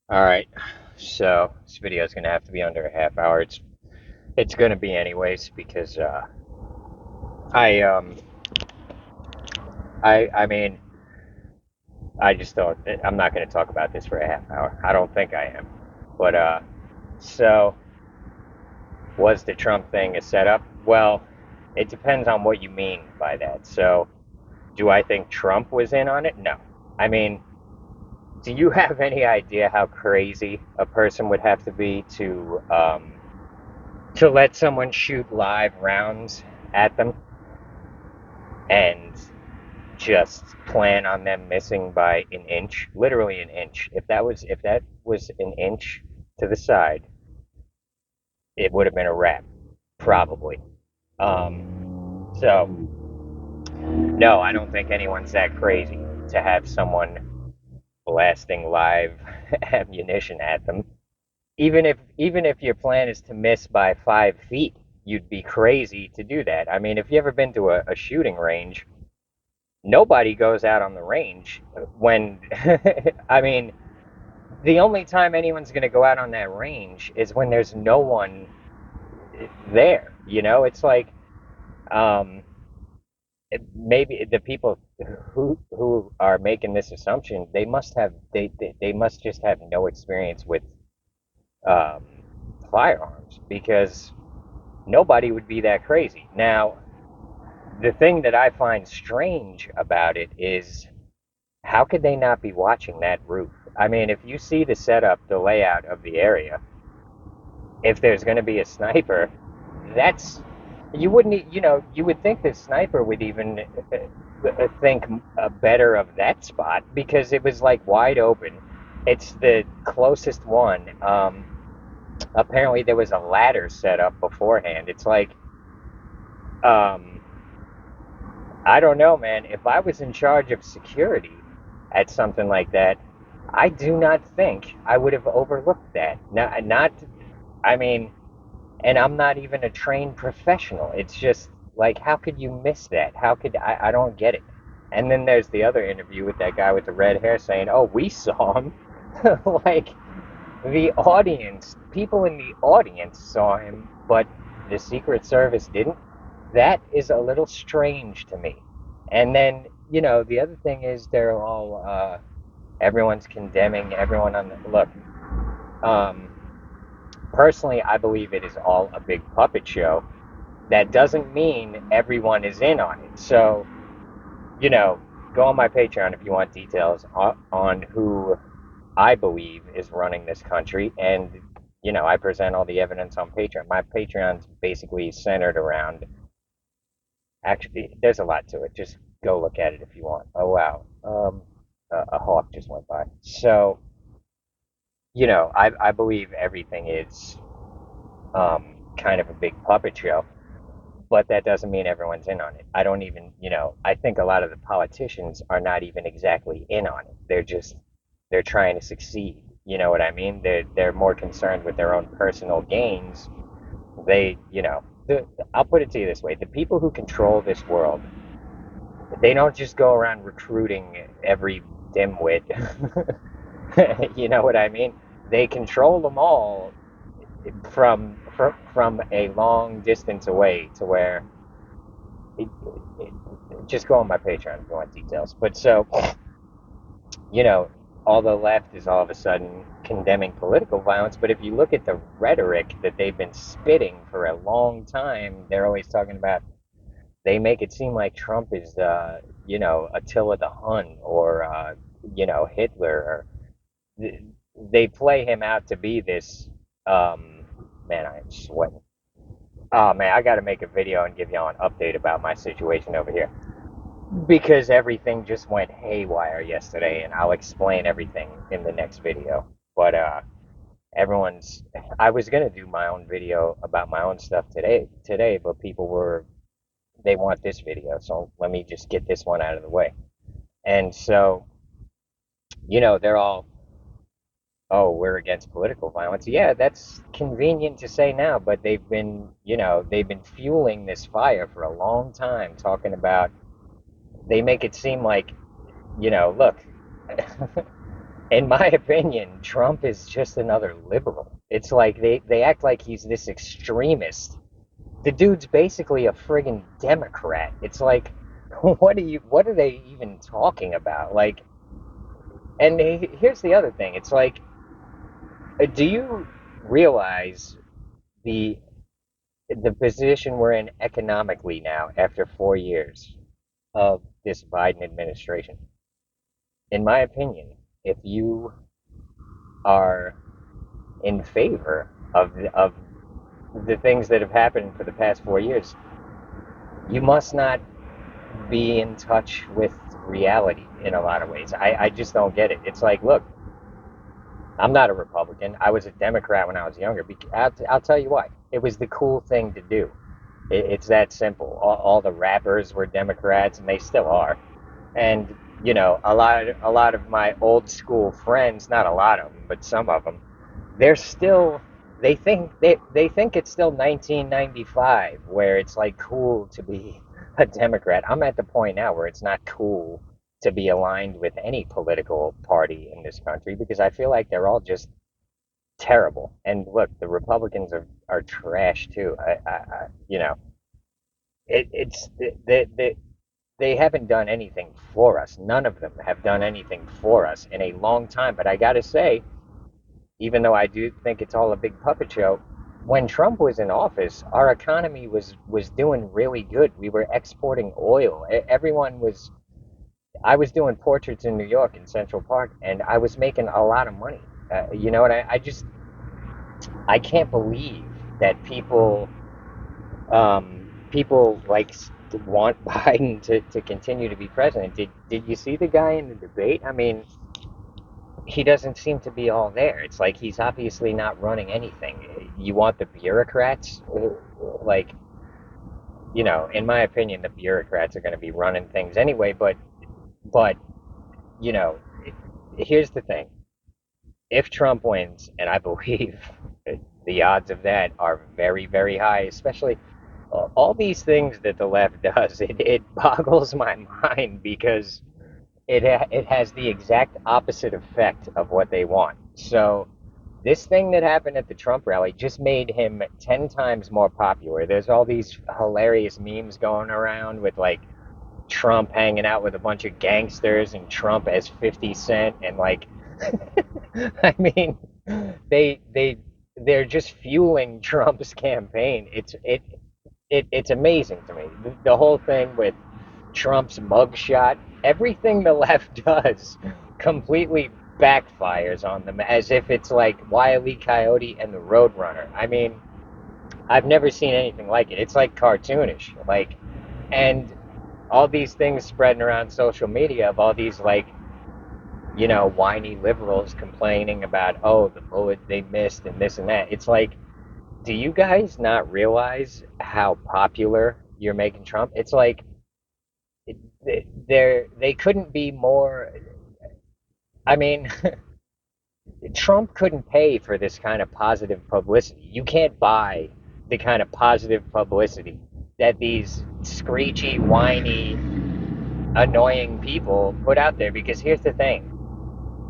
All right. So this video is gonna have to be under a half hour. It's gonna be anyways because I I mean I just don't I'm not gonna talk about this for a half hour. I don't think I am. But so was the Trump thing a setup? Well, it depends on what you mean by that. So do I think Trump was in on it? No. I mean, do you have any idea how crazy a person would have to be to let someone shoot live rounds at them and just plan on them missing by an inch, literally an inch. If that was an inch to the side, it would have been a wrap, probably. So no, I don't think anyone's that crazy to have someone blasting live ammunition at them. Even if your plan is to miss by 5 feet, you'd be crazy to do that. I mean, if you ever been to a shooting range, nobody goes out on the range when I mean, the only time anyone's going to go out on that range is when there's no one there. It's like um, maybe the people who are making this assumption, they must just have no experience with um, firearms because nobody would be that crazy. Now, the thing that I find strange about it is how could they not be watching that roof? I mean, if you see the setup, the layout of the area, if there's going to be a sniper, that's you wouldn't you would think the sniper would even think better of that spot because it was like wide open. It's the closest one. Apparently there was a ladder set up beforehand. It's like um, I don't know, man. If I was in charge of security at something like that, I do not think I would have overlooked that. Not, I mean, and I'm not even a trained professional. It's just like, how could you miss that? I don't get it. And then there's the other interview with that guy with the red hair saying, oh, we saw him. Like, the audience, people in the audience saw him, but the Secret Service didn't. That is a little strange to me. And then, the other thing is everyone's condemning everyone on the look. Um, Personally, I believe it is all a big puppet show. That doesn't mean everyone is in on it. So, you know, go on my Patreon if you want details on who I believe is running this country. And, I present all the evidence on Patreon. My Patreon's basically centered around, actually, there's a lot to it. Just go look at it if you want. Oh, wow. A hawk just went by. So, I believe everything is kind of a big puppet show, but that doesn't mean everyone's in on it. I don't even, I think a lot of the politicians are not even exactly in on it. They're trying to succeed. You know what I mean? They're more concerned with their own personal gains. They, I'll put it to you this way: the people who control this world, they don't just go around recruiting every dimwit. You know what I mean? They control them all from a long distance away to where it, it, just go on my Patreon if you want details. But so, you know, all the left is all of a sudden condemning political violence. But if you look at the rhetoric that they've been spitting for a long time, they're always talking about, they make it seem like Trump is, Attila the Hun or, Hitler. Or, they play him out to be this, um, man, I am sweating. Oh man, I got to make a video and give y'all an update about my situation over here because everything just went haywire yesterday, and I'll explain everything in the next video. But everyone's. I was gonna do my own video about my own stuff today, but they want this video, so let me just get this one out of the way. And so, they're all, oh, we're against political violence. Yeah, that's convenient to say now, but they've been fueling this fire for a long time, talking about, they make it seem like, look, In my opinion, Trump is just another liberal. It's like they act like he's this extremist. The dude's basically a friggin' Democrat. It's like, what are they even talking about? Like, and here's the other thing. It's like, do you realize the the position we're in economically now after 4 years of this Biden administration? In my opinion, if you are in favor of the things that have happened for the past 4 years, you must not be in touch with reality in a lot of ways. I just don't get it. It's like, look, I'm not a Republican. I was a Democrat when I was younger. I'll tell you why. It was the cool thing to do. It's that simple. All the rappers were Democrats, and they still are. And a lot of my old school friends, not a lot of them, but some of them, they're still they think it's still 1995 where it's like cool to be a Democrat. I'm at the point now where it's not cool to be aligned with any political party in this country because I feel like they're all just terrible. And look, the Republicans are trash too. It's they haven't done anything for us. None of them have done anything for us in a long time. But I gotta say, even though I do think it's all a big puppet show, when Trump was in office, our economy was doing really good. We were exporting oil. Everyone was. I was doing portraits in New York in Central Park, and I was making a lot of money. You know what? I can't believe that people like want Biden to continue to be president. Did you see the guy in the debate? I mean, he doesn't seem to be all there. It's like he's obviously not running anything. You want the bureaucrats? Like, in my opinion, the bureaucrats are going to be running things anyway. But you know, here's the thing: if Trump wins, and I believe the odds of that are very, very high, especially all these things that the left does, it boggles my mind because it has the exact opposite effect of what they want. So this thing that happened at the Trump rally just made him 10 times more popular. There's all these hilarious memes going around with like Trump hanging out with a bunch of gangsters and Trump as 50 Cent and like I mean they're just fueling Trump's campaign. It's amazing to me. The whole thing with Trump's mugshot, everything the left does completely backfires on them as if it's like Wile E. Coyote and the Roadrunner. I mean, I've never seen anything like it. It's like cartoonish. Like, and all these things spreading around social media of all these like, whiny liberals complaining about, oh, the bullet they missed and this and that. It's like, do you guys not realize how popular you're making Trump? It's like they couldn't be more. I mean, Trump couldn't pay for this kind of positive publicity. You can't buy the kind of positive publicity that these screechy, whiny, annoying people put out there. Because here's the thing: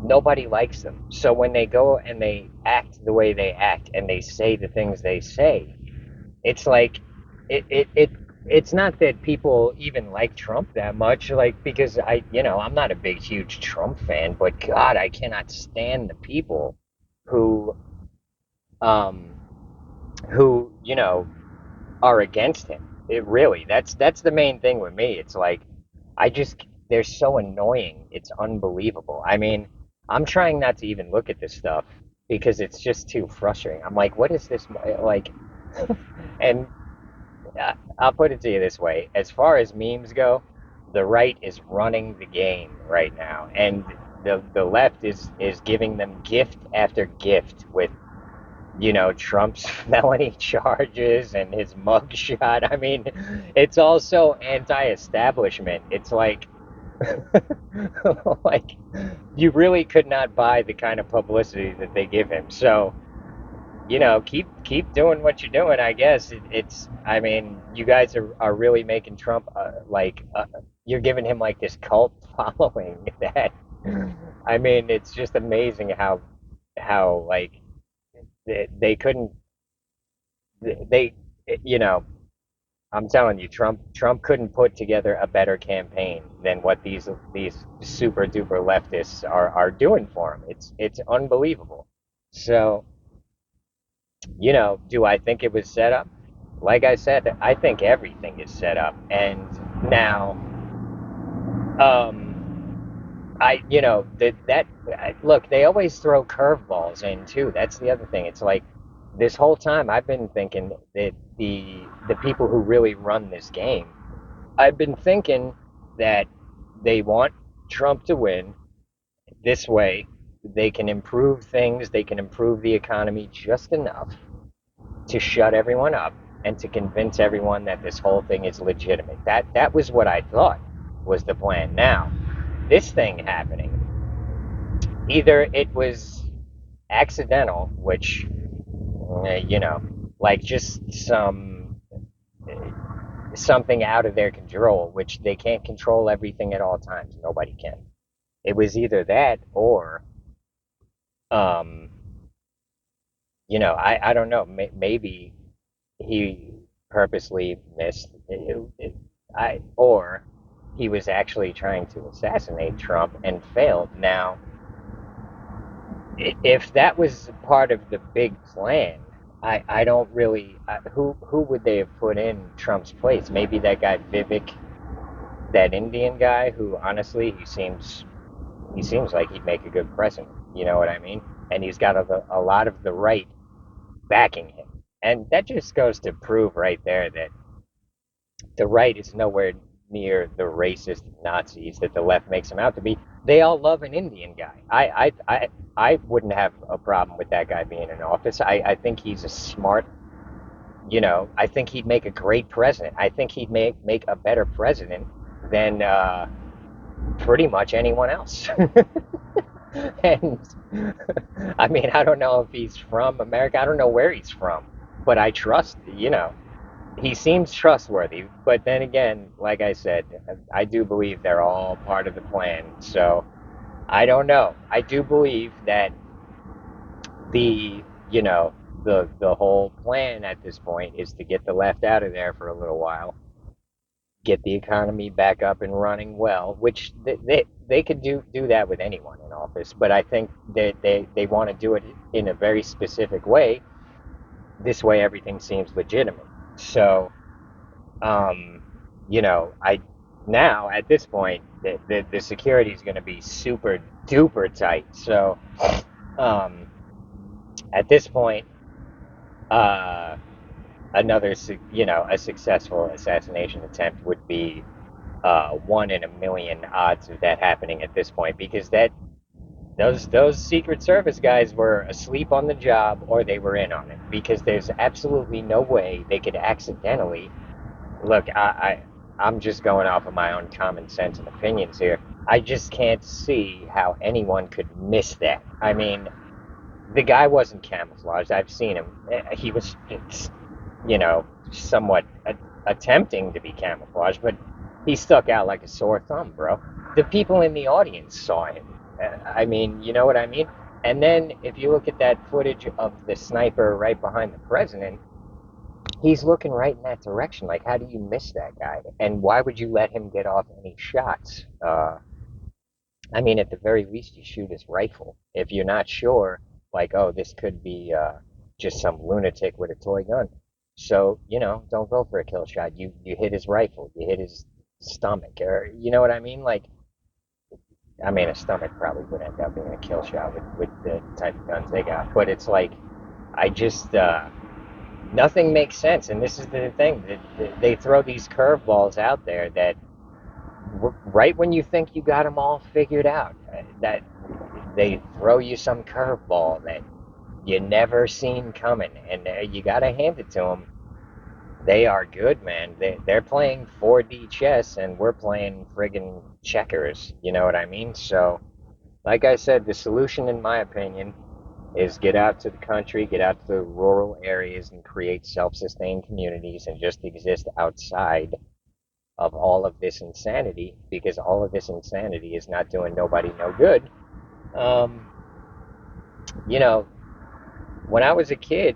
nobody likes them. So when they go and they act the way they act and they say the things they say, it's like it it's not that people even like Trump that much, like because I'm not a big huge Trump fan, but God, I cannot stand the people who um who are against him. It really that's the main thing with me. It's like I just they're so annoying. It's unbelievable. I mean, I'm trying not to even look at this stuff because it's just too frustrating. I'm like, what is this like? And I'll put it to you this way: as far as memes go, the right is running the game right now, and the left is giving them gift after gift with Trump's felony charges and his mugshot. I mean, it's all so anti-establishment. It's like like you really could not buy the kind of publicity that they give him. So keep doing what you're doing. I guess it's. I mean, you guys are really making Trump you're giving him like this cult following that. I mean, it's just amazing how like they couldn't they you know I'm telling you, Trump couldn't put together a better campaign than what these super duper leftists are doing for him. It's unbelievable. So, do I think it was set up? Like I said, I think everything is set up. And now, look, they always throw curveballs in too. That's the other thing. It's like this whole time I've been thinking that the people who really run this game, I've been thinking that they want Trump to win. This way, they can improve things, they can improve the economy just enough to shut everyone up and to convince everyone that this whole thing is legitimate. That was what I thought was the plan. Now, this thing happening, either it was accidental, which like just something out of their control, which they can't control everything at all times. Nobody can. It was either that or um, I don't know. Maybe he purposely missed or he was actually trying to assassinate Trump and failed. Now, if that was part of the big plan, I don't really who would they have put in Trump's place? Maybe that guy Vivek, that Indian guy who honestly he seems like he'd make a good president. You know what I mean? And he's got a lot of the right backing him. And that just goes to prove right there that the right is nowhere near the racist Nazis that the left makes them out to be. They all love an Indian guy. I wouldn't have a problem with that guy being in office. I think he's a smart, I think he'd make a great president. I think he'd make a better president than pretty much anyone else. And I mean, I don't know if he's from America. I don't know where he's from, but I trust, he seems trustworthy. But then again, like I said, I do believe they're all part of the plan. So I don't know. I do believe that the, you know, the whole plan at this point is to get the left out of there for a little while, get the economy back up and running well, which they could do that with anyone in office. But I think that they want to do it in a very specific way. This way, everything seems legitimate. So, um, I now at this point the security is going to be super duper tight. So, um, at this point, uh, a successful assassination attempt would be 1 in a million odds of that happening at this point, because those Secret Service guys were asleep on the job or they were in on it, because there's absolutely no way they could accidentally look. I'm just going off of my own common sense and opinions here. I just can't see how anyone could miss that. I mean, the guy wasn't camouflaged. I've seen him. He was, somewhat attempting to be camouflaged, but he stuck out like a sore thumb, bro. The people in the audience saw him. I mean, you know what I mean? And then if you look at that footage of the sniper right behind the president, he's looking right in that direction. Like, how do you miss that guy? And why would you let him get off any shots? I mean, at the very least, you shoot his rifle. If you're not sure, like, oh, this could be just some lunatic with a toy gun. So, don't go for a kill shot. You hit his rifle, you hit his stomach, or you know what I mean? Like, I mean, a stomach probably would end up being a kill shot with the type of guns they got. But it's like, I just, nothing makes sense. And this is the thing that they throw these curveballs out there that right when you think you got them all figured out, that they throw you some curveball that you never seen coming, and you gotta hand it to them. They are good, man. They're playing 4D chess, and we're playing friggin' checkers. You know what I mean? So, like I said, the solution, in my opinion, is get out to the country, get out to the rural areas, and create self-sustained communities, and just exist outside of all of this insanity, because all of this insanity is not doing nobody no good. Um, you know, when I was a kid,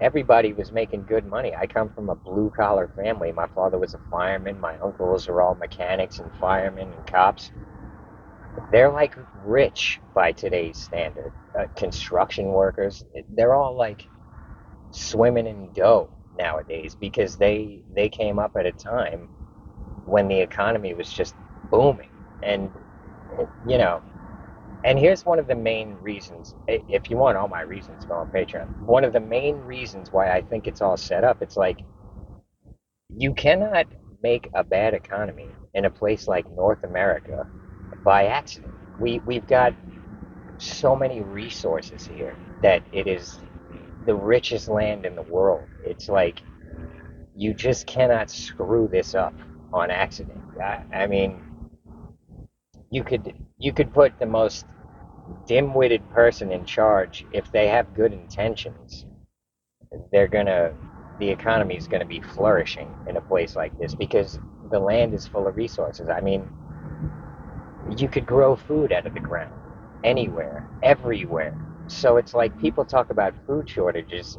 everybody was making good money. I come from a blue collar family. My father was a fireman. My uncles are all mechanics and firemen and cops. They're like rich by today's standard. Construction workers, they're all like swimming in dough nowadays because they came up at a time when the economy was just booming. And you know, and here's one of the main reasons. If you want all my reasons, go on Patreon. One of the main reasons why I think it's all set up, it's like you cannot make a bad economy in a place like North America by accident. We've got so many resources here that it is the richest land in the world. It's like you just cannot screw this up on accident. I mean, you could put the most dim-witted person in charge. If they have good intentions, they're gonna the economy is gonna be flourishing in a place like this because the land is full of resources. I mean, you could grow food out of the ground anywhere, everywhere. So it's like people talk about food shortages.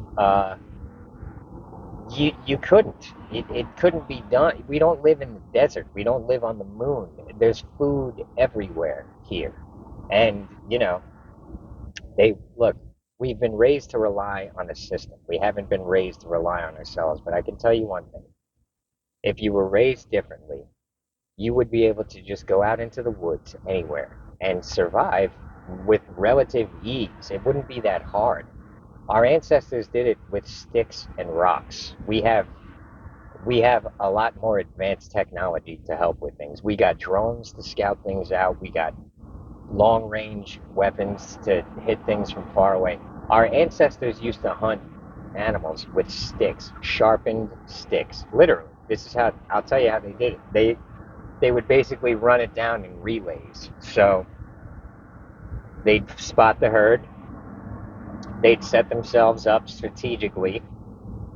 You couldn't. It couldn't be done. We don't live in the desert. We don't live on the moon. There's food everywhere here. And, they look, we've been raised to rely on a system. We haven't been raised to rely on ourselves. But I can tell you one thing. If you were raised differently, you would be able to just go out into the woods anywhere and survive with relative ease. It wouldn't be that hard. Our ancestors did it with sticks and rocks. We have a lot more advanced technology to help with things. We got drones to scout things out. We got long range weapons to hit things from far away. Our ancestors used to hunt animals with sticks, sharpened sticks. Literally. This is how I'll tell you how they did it. They would basically run it down in relays. So they'd spot the herd, they'd set themselves up strategically,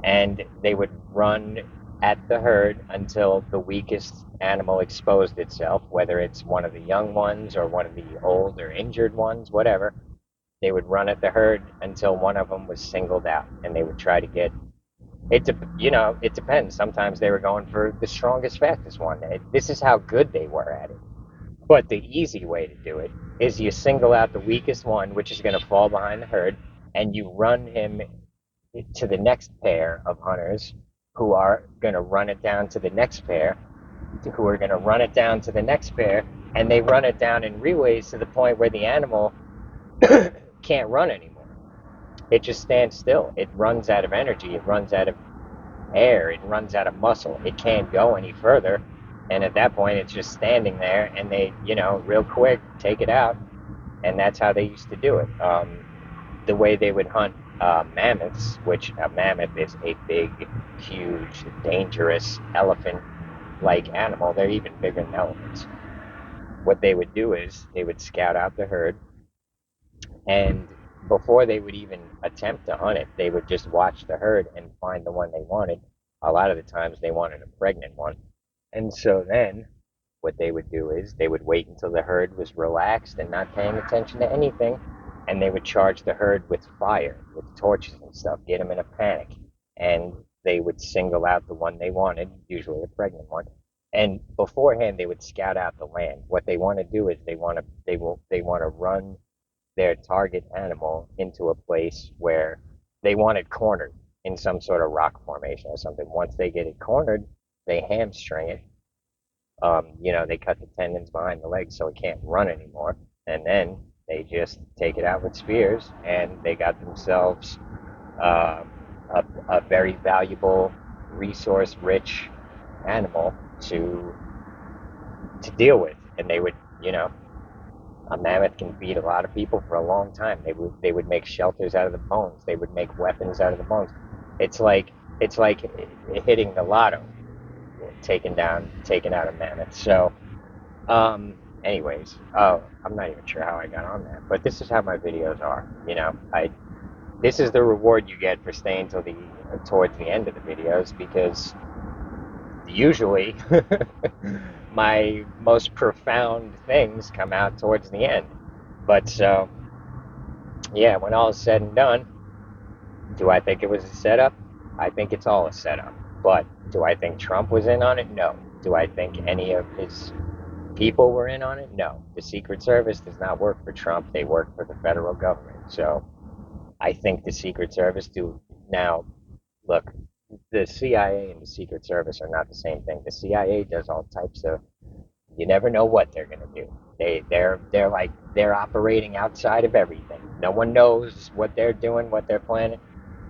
and they would run at the herd until the weakest animal exposed itself, whether it's one of the young ones or one of the old or injured ones, whatever. They would run at the herd until one of them was singled out, and they would try to get it. It depends. Sometimes they were going for the strongest, fastest one. This is how good they were at it. But the easy way to do it is you single out the weakest one, which is going to fall behind the herd, and you run him to the next pair of hunters who are going to run it down to the next pair, who are going to run it down to the next pair, and they run it down in relays to the point where the animal can't run anymore. It just stands still. It runs out of energy. It runs out of air. It runs out of muscle. It can't go any further. And at that point, it's just standing there, and they, real quick, take it out. And that's how they used to do it. The way they would hunt mammoths, which a mammoth is a big, huge, dangerous elephant-like animal. They're even bigger than elephants. What they would do is they would scout out the herd, and before they would even attempt to hunt it, they would just watch the herd and find the one they wanted. A lot of the times they wanted a pregnant one. And so then what they would do is they would wait until the herd was relaxed and not paying attention to anything, and they would charge the herd with fire, with torches and stuff, get them in a panic, and they would single out the one they wanted, usually a pregnant one. And beforehand, they would scout out the land. What they want to do is they want to run their target animal into a place where they want it cornered in some sort of rock formation or something. Once they get it cornered, they hamstring it. They cut the tendons behind the legs so it can't run anymore, and then they just take it out with spears, and they got themselves uh, a very valuable, resource-rich animal to deal with. And they would, a mammoth can feed a lot of people for a long time. They would make shelters out of the bones. They would make weapons out of the bones. It's like hitting the lotto, taking out a mammoth. So, anyways, I'm not even sure how I got on that, but this is how my videos are. This is the reward you get for staying towards the end of the videos, because usually my most profound things come out towards the end. But so, yeah, when all is said and done, do I think it was a setup? I think it's all a setup. But do I think Trump was in on it? No. Do I think any of his people were in on it? No. The Secret Service does not work for Trump. They work for the federal government. So I think the Secret Service do. Now, look, the CIA and the Secret Service are not the same thing. The CIA does all types of. You never know what they're gonna do. They're like they're operating outside of everything. No one knows what they're doing, what they're planning.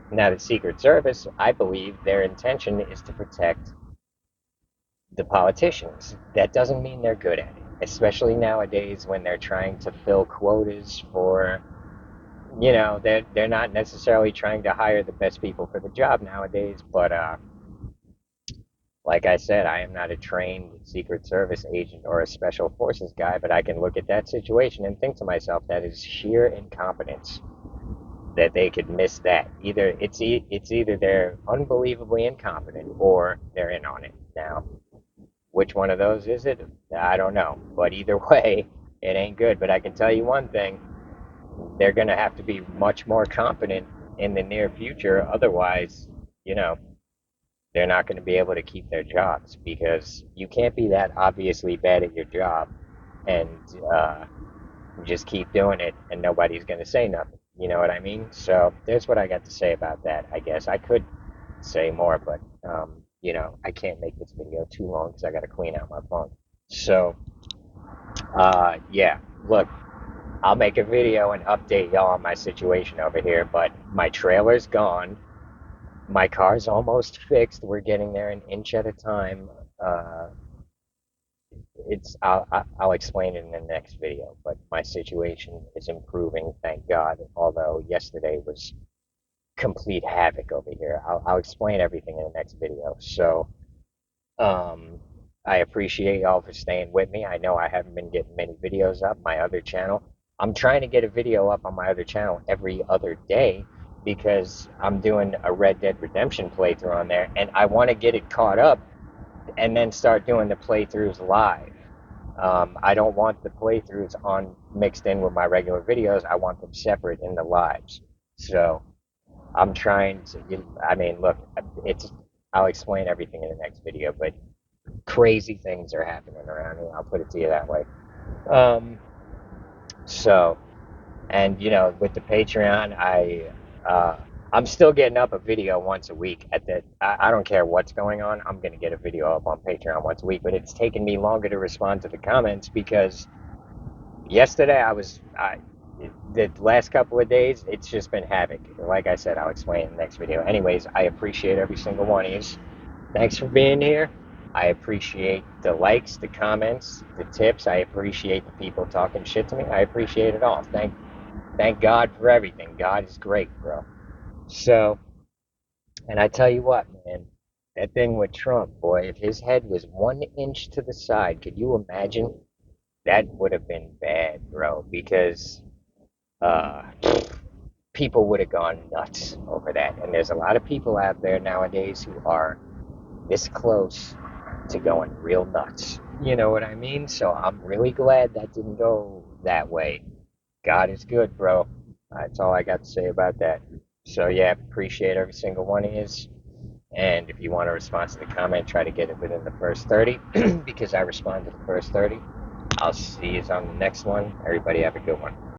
Now, the Secret Service, I believe their intention is to protect the politicians. That doesn't mean they're good at it, especially nowadays when they're trying to fill quotas for, they're not necessarily trying to hire the best people for the job nowadays. But like I said, I am not a trained Secret Service agent or a special forces guy, but I can look at that situation and think to myself that is sheer incompetence that they could miss that. It's either they're unbelievably incompetent or they're in on it. Now, which one of those is it? I don't know. But either way, it ain't good. But I can tell you one thing: they're going to have to be much more competent in the near future. Otherwise, you know, they're not going to be able to keep their jobs because you can't be that obviously bad at your job and just keep doing it and nobody's going to say nothing. You know what I mean? So there's what I got to say about that. I guess I could say more, but I can't make this video too long because I got to clean out my phone. So yeah, look, I'll make a video and update y'all on my situation over here, but my trailer's gone. My car's almost fixed. We're getting there an inch at a time. Uh, it's I'll explain it in the next video, but my situation is improving, thank God. Although yesterday was complete havoc over here. I'll explain everything in the next video. So, um, I appreciate y'all for staying with me. I know I haven't been getting many videos up. My other channel, I'm trying to get a video up on my other channel every other day because I'm doing a Red Dead Redemption playthrough on there, and I want to get it caught up and then start doing the playthroughs live. I don't want the playthroughs on mixed in with my regular videos. I want them separate in the lives. So I'm trying to. I mean, look, it's. I'll explain everything in the next video, but crazy things are happening around here. I'll put it to you that way. Um, so, and with the Patreon, uh, I'm still getting up a video once a week. I don't care what's going on. I'm gonna get a video up on Patreon once a week, but it's taken me longer to respond to the comments because yesterday the last couple of days it's just been havoc. Like I said, I'll explain in the next video. Anyways, I appreciate every single one of you. Thanks for being here. I appreciate the likes, the comments, the tips. I appreciate the people talking shit to me. I appreciate it all. Thank God for everything. God is great, bro. So, and I tell you what, man, that thing with Trump, boy, if his head was 1 inch to the side, could you imagine? That would have been bad, bro, because uh, people would have gone nuts over that. And there's a lot of people out there nowadays who are this close to going real nuts. You know what I mean? So I'm really glad that didn't go that way. God is good, bro. That's all I got to say about that. So yeah, appreciate every single one of you. And if you want a response to the comment, try to get it within the first 30 because I respond to the first 30. I'll see you on the next one. Everybody have a good one.